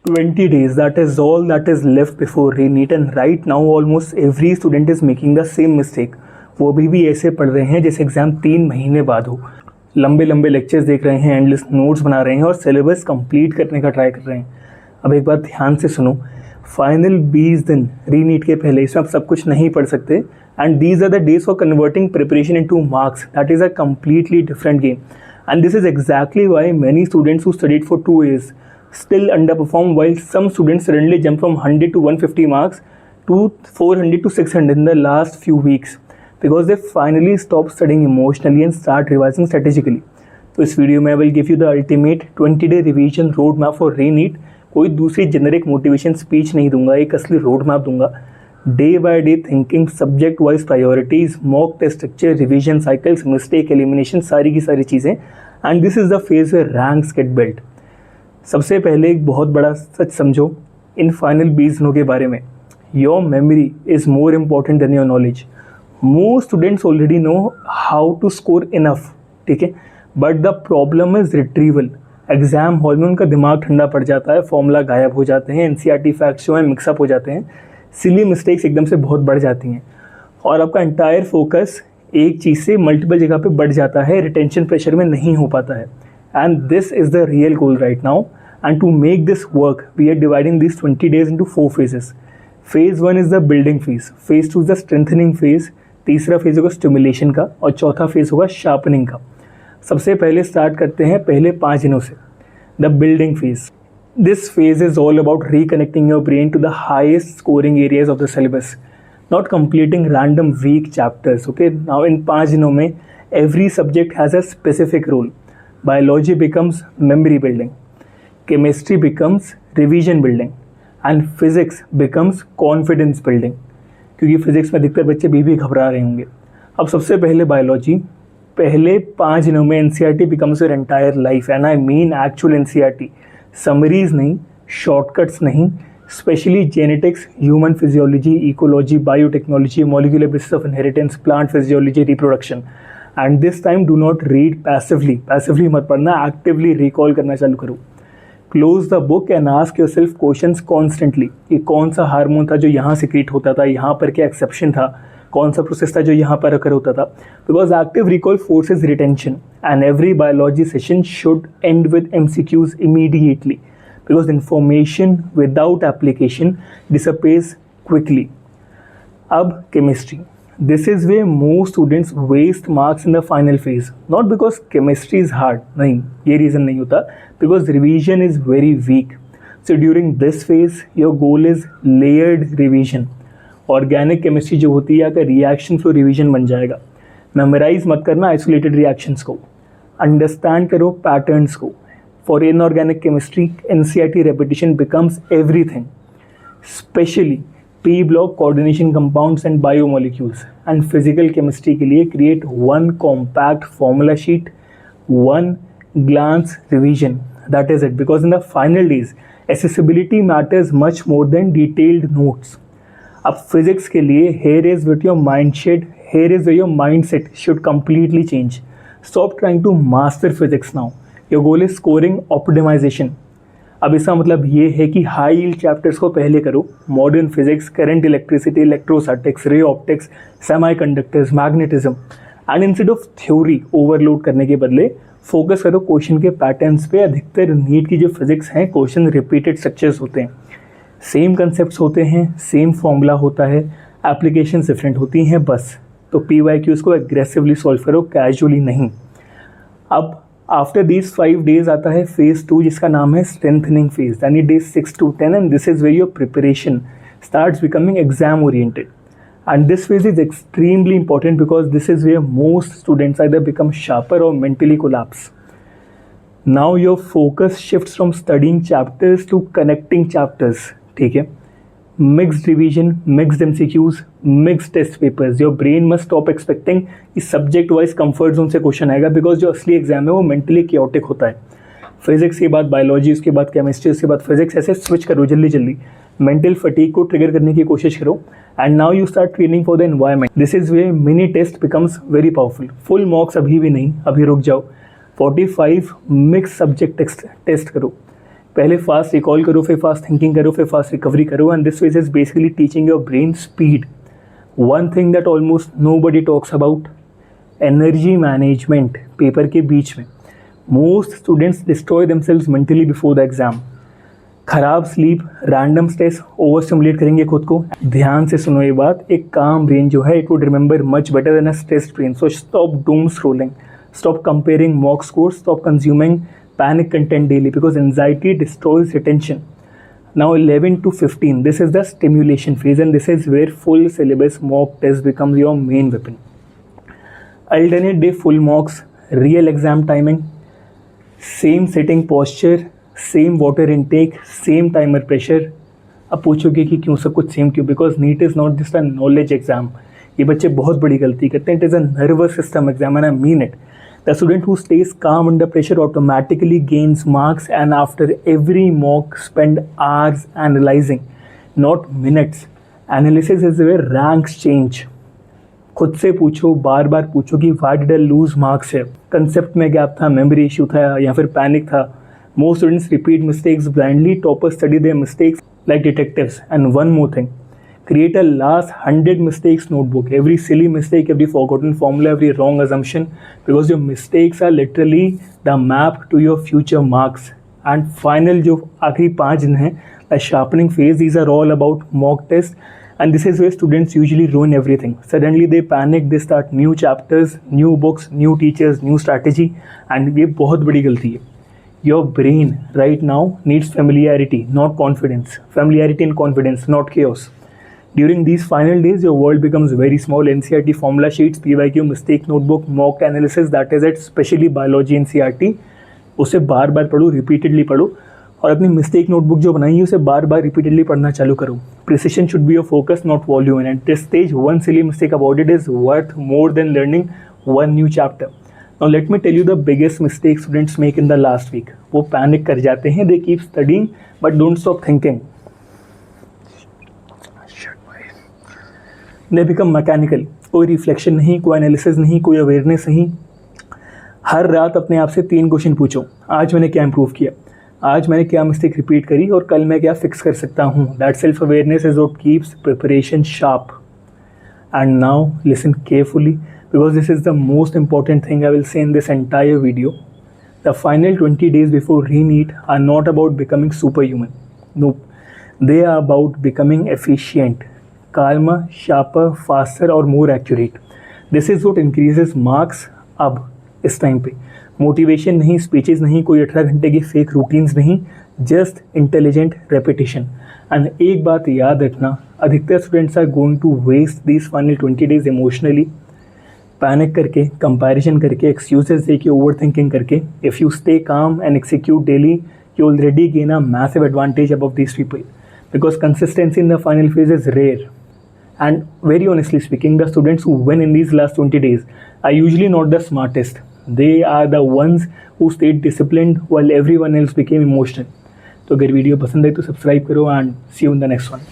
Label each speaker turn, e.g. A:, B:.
A: 20 days, that is all that is left before re-NEET, and right now almost every student is making the same mistake. वो भी ऐसे पढ़ रहे हैं जैसे एग्ज़ाम 3 महीने बाद हो, लंबे लंबे लेक्चर्स देख रहे हैं, एंडलेस नोट्स बना रहे हैं और सिलेबस कंप्लीट करने का ट्राई कर रहे हैं। अब एक बात ध्यान से सुनो, फाइनल 20 दिन री-NEET के पहले इसमें आप सब कुछ नहीं पढ़ सकते, and these are the days for converting preparation into marks, that is a completely different game, and this is exactly why many students who studied for 2 years still underperform, while some students suddenly jump from 100 to 150 marks to 400 to 600 in the last few weeks because they finally stop studying emotionally and start revising strategically. तो इस video में I will give you the ultimate 20-day revision road map for re-NEET. कोई दूसरी generic motivation speech नहीं दूंगा, एक असली road map दूंगा. Day by day thinking, subject wise priorities, mock test structure, revision cycles, mistake elimination, सारी की सारी चीज़ें, and this is the phase where ranks get built. सबसे पहले एक बहुत बड़ा सच समझो इन फाइनल 20 दिनों के बारे में. Your memory is more important than your knowledge. Most students already know how to score enough, ठीक है, but the problem is retrieval. Exam hall में उनका दिमाग ठंडा पड़ जाता है, फॉर्मूला गायब हो जाते हैं, एनसीईआरटी फैक्ट्स जो हैं मिक्सअप हो जाते हैं, सिली मिस्टेक्स एकदम से बहुत बढ़ जाती हैं और आपका एंटायर फोकस एक चीज़ से मल्टीपल जगह पे बढ़ जाता है, रिटेंशन प्रेशर में नहीं हो पाता है. And this is the real goal right now, and to make this work we are dividing these 20 days into 4 phases. Phase 1 is the building phase, phase 2 is the strengthening phase, तीसरा phase होगा stimulation का और चौथा phase होगा sharpening का. सबसे पहले start करते हैं पहले 5 दिनों से, the building phase. This phase is all about reconnecting your brain to the highest scoring areas of the syllabus, not completing random weak chapters. Okay, now in 5 दिनों में every subject has a specific role. Biology becomes memory building, chemistry becomes revision building, and physics becomes confidence building. क्योंकि physics में अधिकतर बच्चे भी घबरा रहे होंगे. अब सबसे पहले बायोलॉजी, पहले 5 दिनों में NCERT becomes your entire life, and I mean actual NCERT, summaries नहीं, शॉर्टकट्स नहीं, specially genetics, human physiology, ecology, biotechnology, molecular basis of inheritance, plant physiology, reproduction. And this time do not read passively मत पढ़ना, actively recall करना चालू करो. Close the book and ask your self questions constantly. ये कौन सा hormone था जो यहाँ सिक्रीट होता था, यहाँ पर क्या एक्सेप्शन था, कौन सा प्रोसेस था जो यहाँ पर अकर होता था. Because active recall forces retention, and every biology session should end with MCQs immediately, because information without application disappears quickly. अब chemistry. This is where most students waste marks in the final phase. Not because chemistry is hard, नहीं, ये reason नहीं होता, because revision is very weak. So during this phase, your goal is layered revision. Organic chemistry जो होती है अगर reaction flow revision बन जाएगा. Memorize मत करना isolated reactions को, understand करो patterns को. For inorganic chemistry, NCERT repetition becomes everything. Especially P block coordination compounds and biomolecules, and physical chemistry के लिए create one compact formula sheet, one glance revision. That is it, because in the final days accessibility matters much more than detailed notes. अब physics के लिए here is what your mindset, here is where your mindset should completely change. Stop trying to master physics now. Your goal is scoring optimization. अब इसका मतलब ये है कि high yield chapters को पहले करो, modern physics, current electricity, electrostatics, ray optics, semiconductors, magnetism, and instead of theory overload करने के बदले फोकस करो क्वेश्चन के पैटर्न्स पे. अधिकतर नीट की जो फिजिक्स हैं, क्वेश्चन रिपीटेड स्ट्रक्चर्स होते हैं, सेम कंसेप्ट होते हैं, सेम फॉर्मूला होता है, एप्लीकेशंस डिफरेंट होती हैं बस. तो PYQs को एग्रेसिवली सॉल्व करो, कैजुअली नहीं. अब आफ्टर दीज 5 days आता है फेज 2 जिसका नाम है स्ट्रेंथनिंग फेज, यानी days 6 to 10, and this is where your preparation starts becoming exam oriented. And this phase is extremely important because this is where most students either become sharper और mentally collapse. Now your focus shifts from studying chapters to connecting chapters, ठीक है. Mixed revision, mixed MCQs, mixed test papers. Your brain must stop expecting कि subject wise comfort zone से question आएगा, because जो असली exam है वो mentally chaotic होता है. फिजिक्स के बाद बायोलॉजी, उसके बाद केमिस्ट्री, उसके बाद फिजिक्स, ऐसे स्विच करो जल्दी जल्दी. मेंटल फटीग को ट्रिगर करने की कोशिश करो, and now you start training for the environment. This is way mini test becomes very powerful. Full mocks अभी भी नहीं, अभी रुक जाओ. 45 मिक्स सब्जेक्ट टेस्ट करो. पहले फास्ट रिकॉल करो, फिर फास्ट थिंकिंग करो, फिर फास्ट रिकवरी करो, and this phase is basically teaching your brain speed. One thing that almost nobody talks about, energy management. Paper के बीच में most students destroy themselves mentally before the exam. खराब sleep, random stress, over stimulate करेंगे खुद को. ध्यान से सुनो ये बात, एक काम ब्रेन जो है it would remember much better than a stressed brain. So stop Doom scrolling, stop comparing mock scores, stop consuming panic content daily because anxiety destroys retention. Now 11 to 15, this is the stimulation phase, and this is where full syllabus mock test becomes your main weapon. Alternate day full mocks, real exam timing, same sitting posture, same water intake, same timer pressure. अब पूछोगे कि क्यों सब कुछ same क्यों? Because NEET is not just a knowledge exam. ये बच्चे बहुत बड़ी गलती करते हैं. It is a nervous system exam and I mean it. The student who stays calm under pressure automatically gains marks, and after every mock spend hours analyzing, not minutes. Analysis is where ranks change. खुद से पूछो, बार बार पूछो कि why did I lose marks here? Concept में gap था, memory issue था, या फिर पैनिक था. Most students repeat mistakes blindly. Toppers study their mistakes like detectives. And one more thing, create a last 100 mistakes notebook. Every silly mistake, every forgotten formula, every wrong assumption, because your mistakes are literally the map to your future marks. And final जो आखिरी 5 दिन हैं, the sharpening phase, these are all about mock test, and this is where students usually ruin everything. Suddenly they panic, they start new chapters, new books, new teachers, new strategy, and ये बहुत बड़ी गलती है. Your brain right now needs familiarity, not confidence. Familiarity and confidence, not chaos. During these final days, your world becomes very small. NCERT formula sheets, PYQ, mistake notebook, mock analysis, that is it, especially biology NCERT. उसे बार बार पढ़ो, repeatedly पढ़ो, और अपनी mistake notebook जो बनाई है उसे बार बार repeatedly पढ़ना चालू करो. Precision should be your focus, not volume. And at this stage, one silly mistake avoided is worth more than learning one new chapter. Now let me tell you the biggest mistake students make in the last week. वो panic कर जाते हैं, they keep studying but don't stop thinking. They become mechanical. कोई reflection नहीं, कोई analysis नहीं, कोई awareness नहीं. हर रात अपने आप से 3 क्वेश्चन पूछो. आज मैंने क्या इंप्रूव किया, आज मैंने क्या मिस्टेक रिपीट करी, और कल मैं क्या फिक्स कर सकता हूँ. That self awareness is what keeps preparation sharp. And now listen carefully, because this is the most important thing I will say in this entire video. The final 20 days before re NEET are not about becoming super human. No, they are about becoming efficient, calmer, sharper, faster और more accurate. This is what increases marks अब इस time पे. Motivation नहीं, speeches नहीं, कोई 18 घंटे की fake routines नहीं, जस्ट इंटेलिजेंट रेपिटेशन. एंड एक बात याद रखना, अधिकतर students are going to waste this final 20 days emotionally, panic करके, कंपैरिजन करके, एक्सक्यूजेस दे के, ओवर थिंकिंग करके. If you stay calm and execute daily, you already gain a massive advantage above these people, because consistency in the final phase is rare. And very honestly speaking, the students who win in these last 20 days are usually not the smartest. They are the ones who stayed disciplined while everyone else became emotional. तो अगर video पसंद आई तो subscribe करो, and see you in the next one.